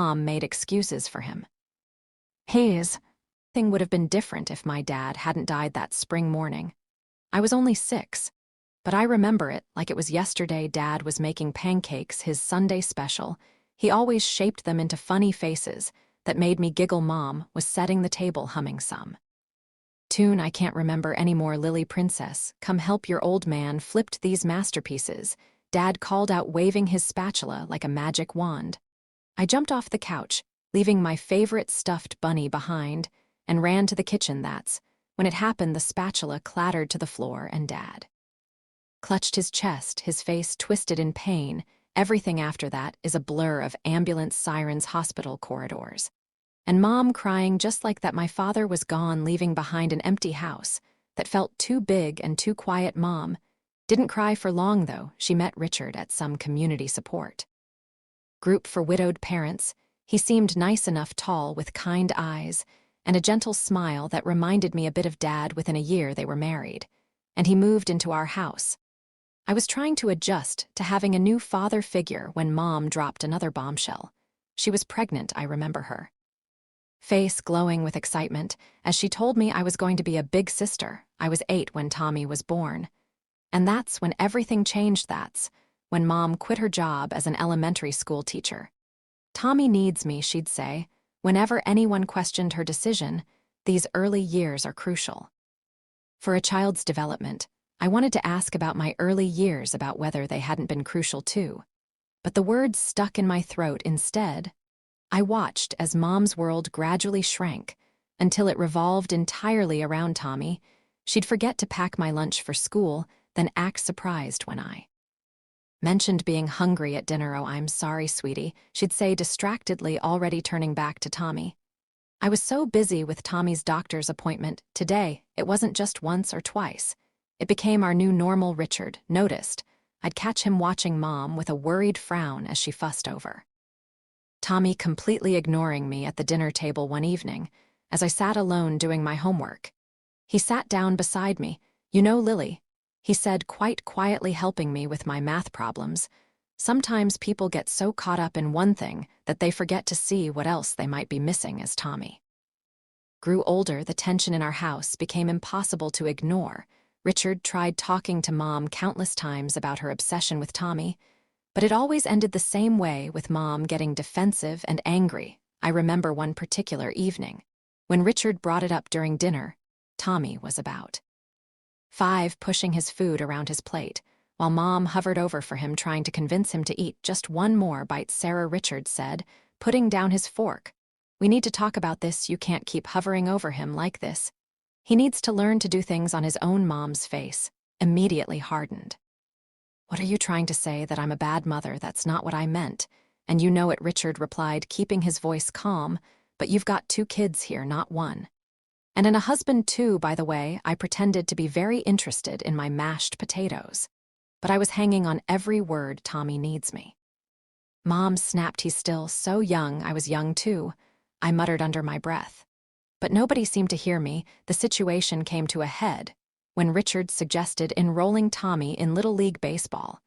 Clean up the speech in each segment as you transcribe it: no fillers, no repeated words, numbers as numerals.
Mom made excuses for him. Thing would have been different if my dad hadn't died that spring morning. I was only 6, but I remember it like it was yesterday. Dad was making pancakes, his Sunday special. He always shaped them into funny faces that made me giggle. Mom was setting the table humming some tune I can't remember anymore. Lily Princess, come help your old man flipped these masterpieces, Dad called out, waving his spatula like a magic wand. I jumped off the couch, leaving my favorite stuffed bunny behind, and ran to the kitchen. That's when it happened. The spatula clattered to the floor and Dad clutched his chest, his face twisted in pain. Everything after that is a blur of ambulance sirens, hospital corridors, and Mom crying just like that. My father was gone, leaving behind an empty house that felt too big and too quiet. Mom didn't cry for long, though. She met Richard at some community support group for widowed parents. He seemed nice enough, tall, with kind eyes and a gentle smile that reminded me a bit of Dad. Within a year they were married, and he moved into our house. I was trying to adjust to having a new father figure when Mom dropped another bombshell. She was pregnant. I remember her face glowing with excitement as she told me I was going to be a big sister. I was 8 when Tommy was born. And that's when everything changed. That's when Mom quit her job as an elementary school teacher. Tommy needs me, she'd say, whenever anyone questioned her decision. These early years are crucial for a child's development. I wanted to ask about my early years, about whether they hadn't been crucial too, but the words stuck in my throat instead. I watched as Mom's world gradually shrank until it revolved entirely around Tommy. She'd forget to pack my lunch for school, then act surprised when I mentioned being hungry at dinner. "Oh, I'm sorry, sweetie," she'd say distractedly, already turning back to Tommy. I was so busy with Tommy's doctor's appointment today, it wasn't just once or twice. It became our new normal. Richard noticed I'd catch him watching Mom with a worried frown as she fussed over Tommy, completely ignoring me at the dinner table one evening as I sat alone doing my homework. He sat down beside me. "You know, Lily," he said quite quietly, helping me with my math problems, "sometimes people get so caught up in one thing that they forget to see what else they might be missing." As Tommy grew older, the tension in our house became impossible to ignore. Richard tried talking to Mom countless times about her obsession with Tommy, but it always ended the same way, with Mom getting defensive and angry. I remember one particular evening when Richard brought it up during dinner. Tommy was about 5, pushing his food around his plate, while Mom hovered over for him, trying to convince him to eat just one more bite. "Sarah," Richard said, putting down his fork, "we need to talk about this. You can't keep hovering over him like this. He needs to learn to do things on his own." Mom's face immediately hardened. "What are you trying to say? That I'm a bad mother? That's not what I meant. And you know it," Richard replied, keeping his voice calm. "But you've got 2 kids here, not 1. And a husband too, by the way." I pretended to be very interested in my mashed potatoes, but I was hanging on every word. "Tommy needs me." Mom snapped. "He's still so young." "I was young too," I muttered under my breath. But nobody seemed to hear me. The situation came to a head when Richard suggested enrolling Tommy in Little League Baseball.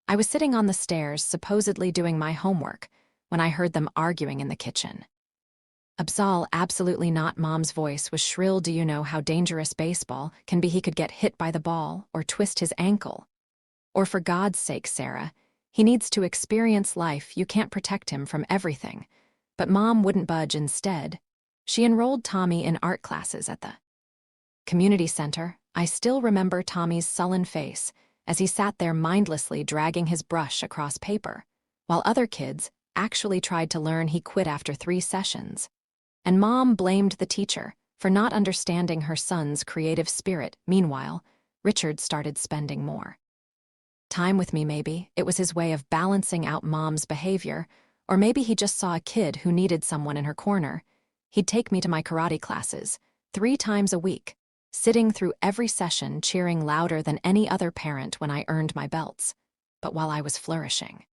I was sitting on the stairs, supposedly doing my homework, when I heard them arguing in the kitchen. "Absol, absolutely not." Mom's voice was shrill. "Do you know how dangerous baseball can be? He could get hit by the ball or twist his ankle. Or for God's sake, Sarah, he needs to experience life. You can't protect him from everything." But Mom wouldn't budge. Instead, she enrolled Tommy in art classes at the community center. I still remember Tommy's sullen face as he sat there mindlessly dragging his brush across paper, while other kids actually tried to learn. He quit after 3 sessions. And Mom blamed the teacher for not understanding her son's creative spirit. Meanwhile, Richard started spending more time with me. Maybe it was his way of balancing out Mom's behavior, or maybe he just saw a kid who needed someone in her corner. He'd take me to my karate classes 3 times a week, sitting through every session, cheering louder than any other parent when I earned my belts. But while I was flourishing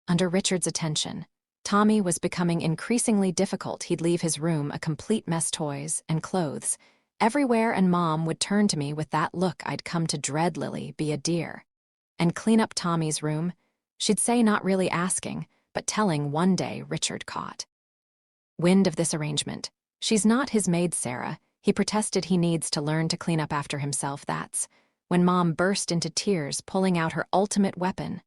under Richard's attention, Tommy was becoming increasingly difficult. He'd leave his room a complete mess, toys and clothes everywhere, and Mom would turn to me with that look I'd come to dread. "Lily, be a dear and clean up Tommy's room," she'd say, not really asking, but telling one day Richard caught wind of this arrangement. She's not his maid, Sarah. He protested he needs to learn to clean up after himself. That's when Mom burst into tears, pulling out her ultimate weapon.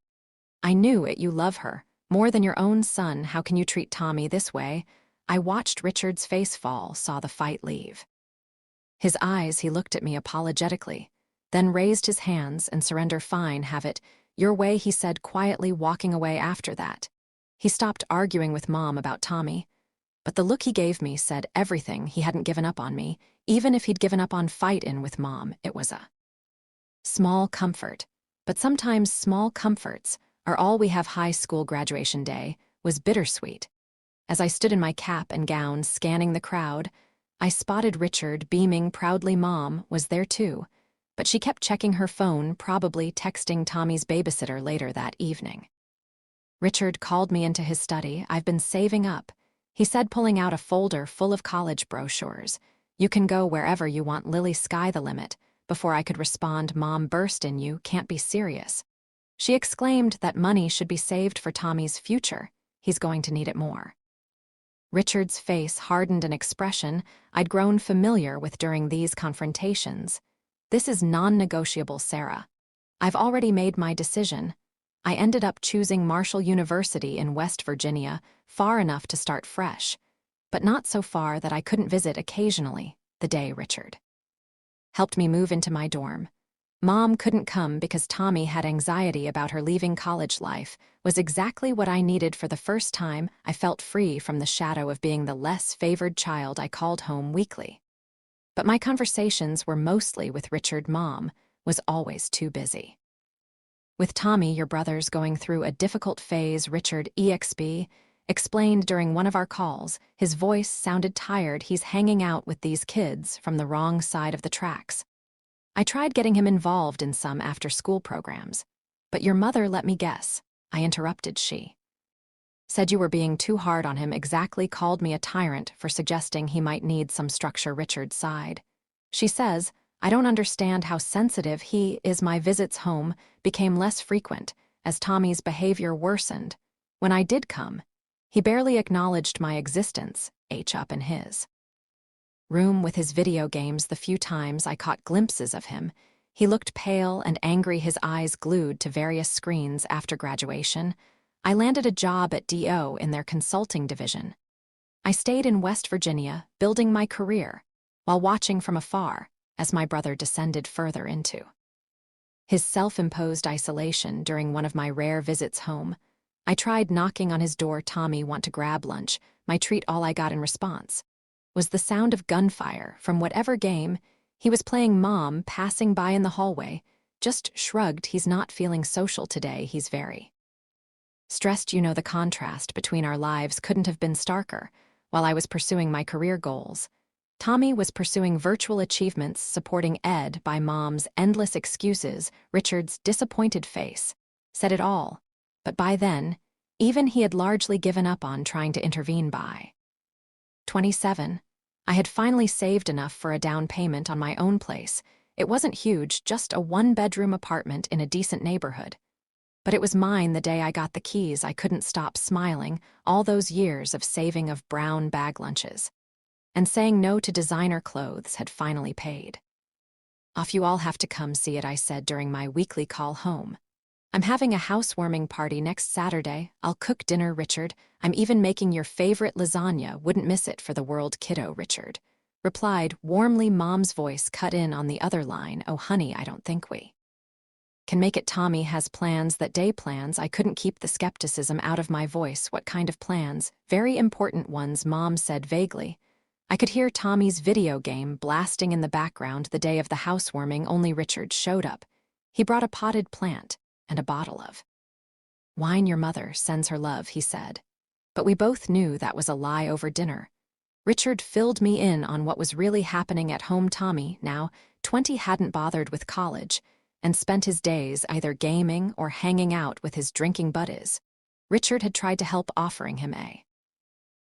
I knew it, you love her. More than your own son, how can you treat Tommy this way? I watched Richard's face fall, saw the fight leave. His eyes, he looked at me apologetically, then raised his hands and surrender. Fine, have it your way, he said quietly, walking away after that. He stopped arguing with Mom about Tommy, but the look he gave me said everything. He hadn't given up on me, even if he'd given up on fight-in with Mom. It was a small comfort, but sometimes small comforts are all we have. High school graduation day was bittersweet. As I stood in my cap and gown scanning the crowd, I spotted Richard beaming proudly. Mom was there too, but she kept checking her phone, probably texting Tommy's babysitter later that evening. Richard called me into his study. I've been saving up, he said, pulling out a folder full of college brochures. You can go wherever you want, Lily, sky the limit. Before I could respond, Mom burst in. You can't be serious. She exclaimed that money should be saved for Tommy's future. He's going to need it more. Richard's face hardened, an expression I'd grown familiar with during these confrontations. This is non-negotiable, Sarah. I've already made my decision. I ended up choosing Marshall University in West Virginia, far enough to start fresh, but not so far that I couldn't visit occasionally. The day Richard helped me move into my dorm. Mom couldn't come because Tommy had anxiety about her leaving college life, was exactly what I needed. For the first time, I felt free from the shadow of being the less favored child I called home weekly. But my conversations were mostly with Richard. Mom was always too busy. With Tommy, your brother's going through a difficult phase, Richard explained during one of our calls. His voice sounded tired. He's hanging out with these kids from the wrong side of the tracks. I tried getting him involved in some after-school programs, but your mother let me guess. I interrupted. She said you were being too hard on him. Exactly, called me a tyrant for suggesting he might need some structure. Richard sighed. She says, I don't understand how sensitive he is. My visits home became less frequent as Tommy's behavior worsened. When I did come, he barely acknowledged my existence. Up in his room with his video games. The few times I caught glimpses of him, he looked pale and angry, his eyes glued to various screens. After graduation, I landed a job at DO in their consulting division. I stayed in West Virginia, building my career, while watching from afar as my brother descended further into his self-imposed isolation. During one of my rare visits home, I tried knocking on his door. Tommy, want to grab lunch? My treat. All I got in response was the sound of gunfire from whatever game he was playing. Mom, passing by in the hallway, just shrugged. He's not feeling social today. He's very stressed. You know, the contrast between our lives couldn't have been starker. While I was pursuing my career goals, Tommy was pursuing virtual achievements, supporting Ed by Mom's endless excuses. Richard's disappointed face said it all, but by then, even he had largely given up on trying to intervene. By 27, I had finally saved enough for a down payment on my own place. It wasn't huge, just a one-bedroom apartment in a decent neighborhood. But it was mine the day I got the keys. I couldn't stop smiling. All those years of saving, of brown bag lunches and saying no to designer clothes, had finally paid off. You all have to come see it, I said during my weekly call home. I'm having a housewarming party next Saturday. I'll cook dinner, Richard. I'm even making your favorite lasagna. Wouldn't miss it for the world, kiddo, Richard replied warmly. Mom's voice cut in on the other line. Oh, honey, I don't think we can make it. Tommy has plans that day. Plans? I couldn't keep the skepticism out of my voice. What kind of plans? Very important ones, Mom said vaguely. I could hear Tommy's video game blasting in the background. The day of the housewarming, only Richard showed up. He brought a potted plant and a bottle of wine. Your mother sends her love, he said. But we both knew that was a lie. Over dinner, Richard filled me in on what was really happening at home. Tommy, now 20, hadn't bothered with college and spent his days either gaming or hanging out with his drinking buddies. Richard had tried to help, offering him a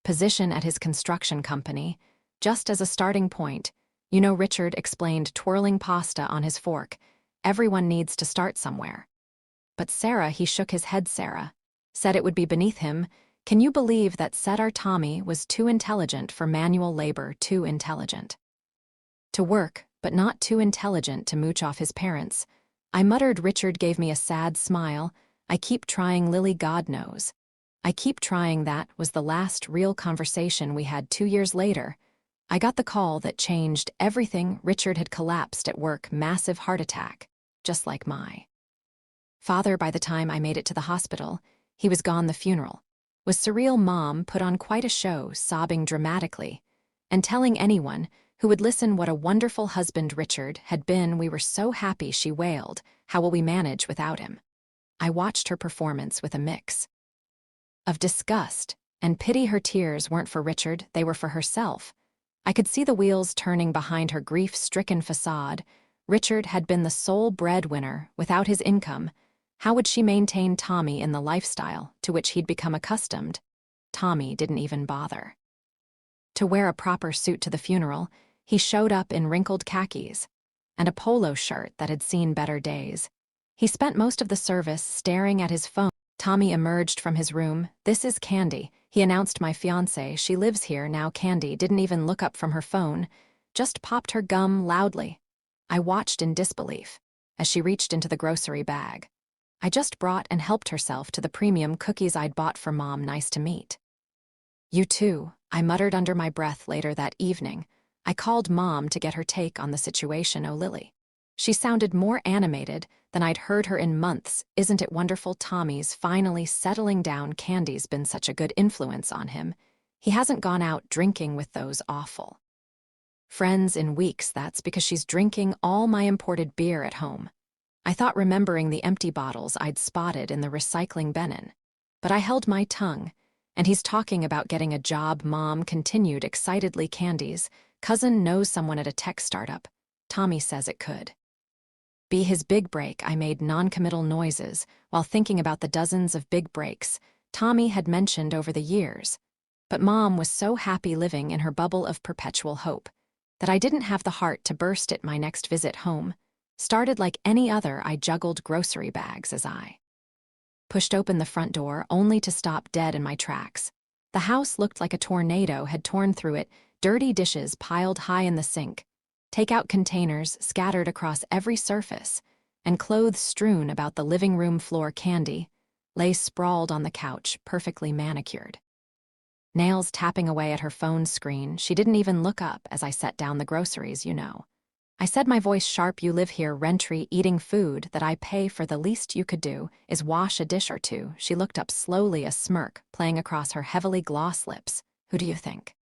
position at his construction company, just as a starting point. You know, Richard explained, twirling pasta on his fork, everyone needs to start somewhere. But Sarah, he shook his head. Sarah, Said it would be beneath him. Can you believe that said our Tommy was too intelligent for manual labor, too intelligent to work, but not too intelligent to mooch off his parents? I muttered. Richard gave me a sad smile. I keep trying, Lily, God knows. I keep trying. That was the last real conversation we had. 2 years later, I got the call that changed everything. Richard had collapsed at work, massive heart attack, just like my father. By the time I made it to the hospital, he was gone. The funeral was surreal. Mom put on quite a show, sobbing dramatically and telling anyone who would listen what a wonderful husband Richard had been. We were so happy, she wailed. How will we manage without him? I watched her performance with a mix of disgust and pity. Her tears weren't for Richard, they were for herself. I could see the wheels turning behind her grief-stricken facade. Richard had been the sole breadwinner. Without his income, how would she maintain Tommy in the lifestyle to which he'd become accustomed? Tommy didn't even bother to wear a proper suit to the funeral. He showed up in wrinkled khakis and a polo shirt that had seen better days. He spent most of the service staring at his phone. Tommy emerged from his room. This is Candy, he announced. My fiancée, she lives here now. Candy didn't even look up from her phone, just popped her gum loudly. I watched in disbelief as she reached into the grocery bag I just brought and helped herself to the premium cookies I'd bought for Mom. Nice to meet you too, I muttered under my breath. Later that evening, I called Mom to get her take on the situation. Oh, Lily. She sounded more animated than I'd heard her in months. Isn't it wonderful? Tommy's finally settling down. Candy's been such a good influence on him. He hasn't gone out drinking with those awful friends in weeks. That's because she's drinking all my imported beer at home. I thought, remembering the empty bottles I'd spotted in the recycling bin. But I held my tongue. And he's talking about getting a job, Mom continued excitedly. Candy's cousin knows someone at a tech startup. Tommy says it could be his big break. I made non-committal noises while thinking about the dozens of big breaks Tommy had mentioned over the years. But Mom was so happy living in her bubble of perpetual hope that I didn't have the heart to burst it. My next visit home started like any other. I juggled grocery bags as I pushed open the front door, only to stop dead in my tracks. The house looked like a tornado had torn through it. Dirty dishes piled high in the sink, takeout containers scattered across every surface, and clothes strewn about the living room floor. Candy lay sprawled on the couch, perfectly manicured, nails tapping away at her phone screen. She didn't even look up as I set down the groceries. I said, my voice sharp. You live here rent-free, eating food that I pay for. The least you could do is wash a dish or two. She looked up slowly, a smirk playing across her heavily glossed lips. Who do you think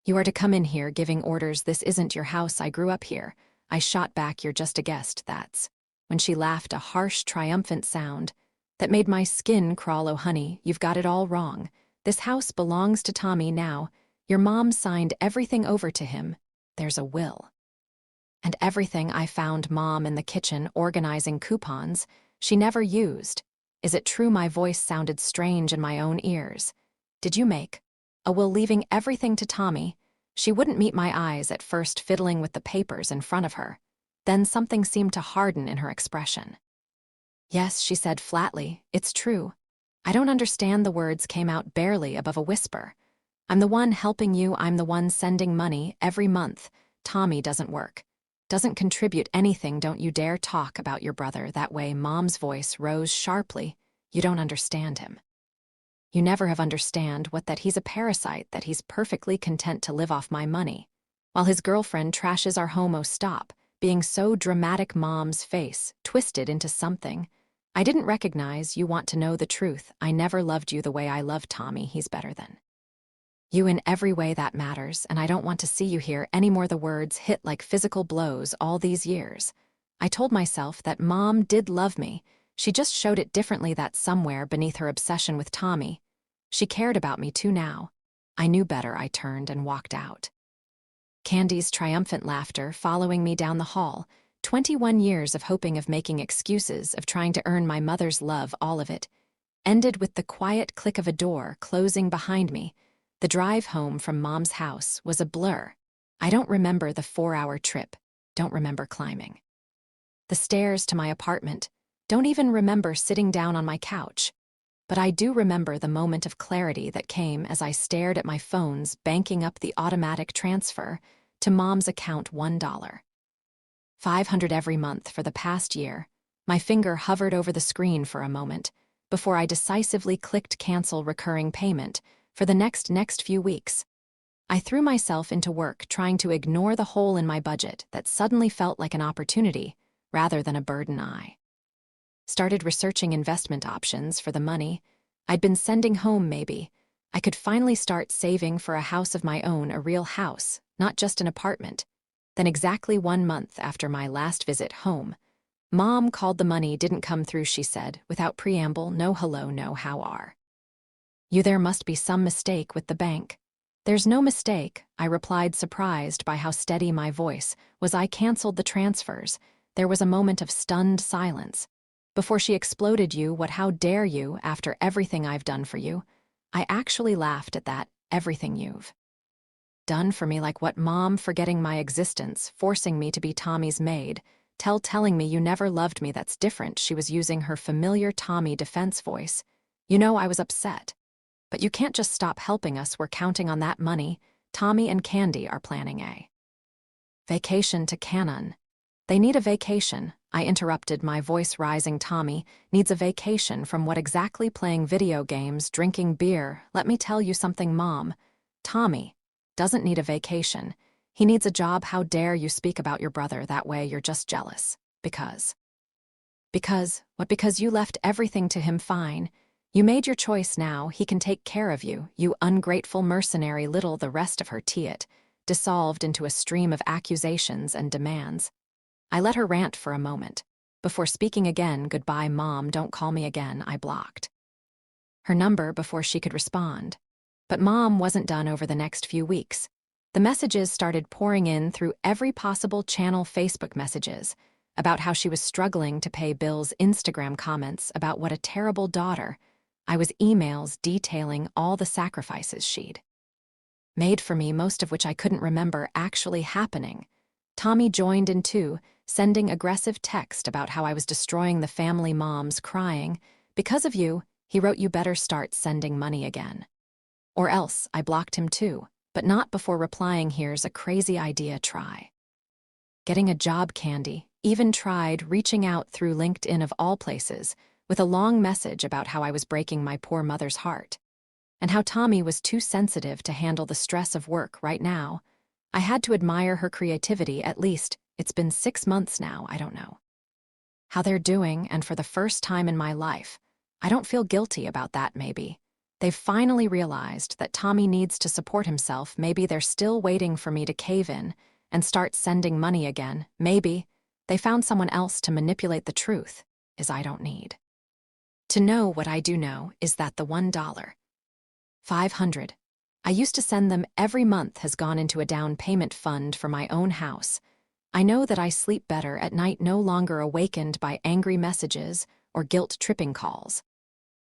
you are to come in here giving orders? This isn't your house. I grew up here. I shot back. You're just a guest. That's when she laughed, a harsh, triumphant sound that made my skin crawl. Oh, honey, you've got it all wrong. This house belongs to Tommy now. Your mom signed everything over to him. There's a will and everything. I found Mom in the kitchen organizing coupons she never used. Is it true? My voice sounded strange in my own ears. Did you make a will leaving everything to Tommy? She wouldn't meet my eyes at first, fiddling with the papers in front of her. Then something seemed to harden in her expression. Yes, she said flatly, it's true. I don't understand. The words came out barely above a whisper. I'm the one helping you. I'm the one sending money every month. Tommy doesn't work, doesn't contribute anything. Don't you dare talk about your brother that way. Mom's voice rose sharply. You don't understand him. You never have understand that he's a parasite, that he's perfectly content to live off my money, while his girlfriend trashes our home. Oh, stop being so dramatic. Mom's face twisted into something I didn't recognize. You want to know the truth? I never loved you the way I love Tommy. He's better than you in every way that matters, and I don't want to see you here anymore. The words hit like physical blows. All these years, I told myself that Mom did love me. She just showed it differently, that somewhere beneath her obsession with Tommy, she cared about me too. Now I knew better. I turned and walked out. Candy's triumphant laughter following me down the hall. 21 years of hoping, of making excuses, of trying to earn my mother's love, all of it ended with the quiet click of a door closing behind me. The drive home from Mom's house was a blur. I don't remember the 4-hour trip, don't remember climbing the stairs to my apartment, don't even remember sitting down on my couch. But I do remember the moment of clarity that came as I stared at my phone's banking up the automatic transfer to Mom's account $1. 500 every month for the past year. My finger hovered over the screen for a moment before I decisively clicked cancel recurring payment for the next few weeks. I threw myself into work trying to ignore the hole in my budget that suddenly felt like an opportunity rather than a burden. I started researching investment options for the money I'd been sending home. Maybe I could finally start saving for a house of my own, a real house, not just an apartment. Then exactly 1 month after my last visit home, Mom called. The money didn't come through, she said, without preamble. No hello, no how are you. There must be some mistake with the bank. There's no mistake, I replied, surprised by how steady my voice was. I canceled the transfers. There was a moment of stunned silence before she exploded. You what? How dare you, after everything I've done for you? I actually laughed at that. Everything you've done for me? Like what, Mom? Forgetting my existence, forcing me to be Tommy's maid, telling me you never loved me. That's different. She was using her familiar Tommy defense voice. You know, I was upset. But you can't just stop helping us. We're counting on that money. Tommy and Candy are planning a vacation to Canaan. They need a vacation, I interrupted, my voice rising. Tommy needs a vacation from what exactly? Playing video games, drinking beer. Let me tell you something, Mom. Tommy doesn't need a vacation. He needs a job. How dare you speak about your brother that way? You're just jealous. Because what? Because you left everything to him. Fine. You made your choice. Now he can take care of you, you ungrateful mercenary little. The rest of her teat dissolved into a stream of accusations and demands. I let her rant for a moment before speaking again. Goodbye, Mom. Don't call me again. I blocked her number before she could respond. But Mom wasn't done. Over the next few weeks, the messages started pouring in through every possible channel. Facebook messages about how she was struggling to pay bills, Instagram comments about what a terrible daughter I was, emails detailing all the sacrifices she'd made for me, most of which I couldn't remember actually happening. Tommy joined in too, sending aggressive text about how I was destroying the family. Mom's crying. Because of you, he wrote, you better start sending money again. Or else. I blocked him too, but not before replying, here's a crazy idea. Try getting a job, Candy. Even tried reaching out through LinkedIn of all places, with a long message about how I was breaking my poor mother's heart, and how Tommy was too sensitive to handle the stress of work right now. I had to admire her creativity. At least, it's been 6 months now. I don't know how they're doing, and for the first time in my life, I don't feel guilty about that. Maybe they've finally realized that Tommy needs to support himself. Maybe they're still waiting for me to cave in and start sending money again. Maybe they found someone else to manipulate. The truth is, I don't need to know. What I do know is that the $1.500 I used to send them every month has gone into a down payment fund for my own house. I know that I sleep better at night, no longer awakened by angry messages or guilt-tripping calls.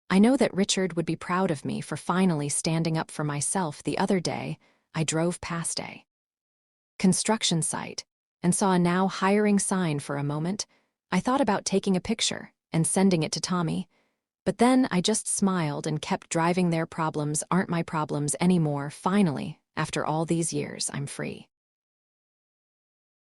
I know that Richard would be proud of me for finally standing up for myself. The other day, I drove past a construction site and saw a now hiring sign. For a moment, I thought about taking a picture and sending it to Tommy, but then I just smiled and kept driving. Their problems aren't my problems anymore. Finally, after all these years, I'm free.